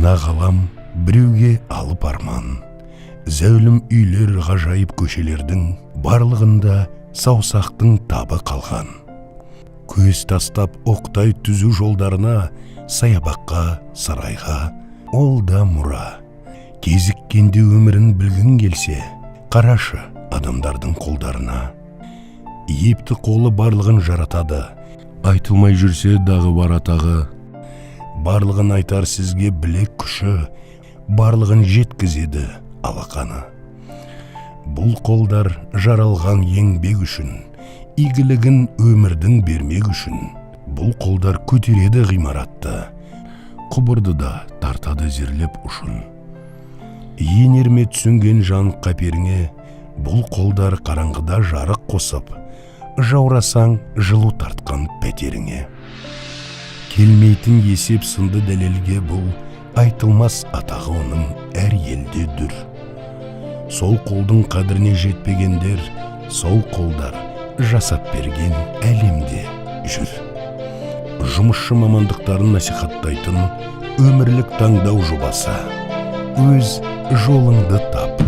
ана қалам біреуге алып арман. Зәулім үйлер, ғажайып көшелердің барлығында саусақтың табы қалған. Көз тастап оқтай түзу жолдарына, саябаққа, сарайға, ол да мұра. Кезіккенде өмірін білгің келсе, қарашы адамдардың қолдарына. Епті қолы барлығын жаратады, айтылмай жүрсе дағы бар атағы. Барлығын айтар сізге білек күші, барлығын жеткізеді алақаны. Бұл қолдар жаралған еңбек үшін, игілігін өмірдің бермек үшін. Бұл қолдар көтереді ғимаратты, құбырды да тартады зерлеп ұшын. Енерме түсінген жан қаперіңе, бұл қолдар қараңғыда жарық қосып, жаурасаң жылу тартқан пәтеріңе. Келмейтін есеп сынды дәлелге бұл, айтылмас атағы оның әр елде дүр. Сол қолдың қадіріне жетпегендер, сол қолдар жасап берген әлемде жүр. Жұмысшы мамандықтарын насихаттайтын өмірлік таңдау жобасы. Өз жолыңды тап.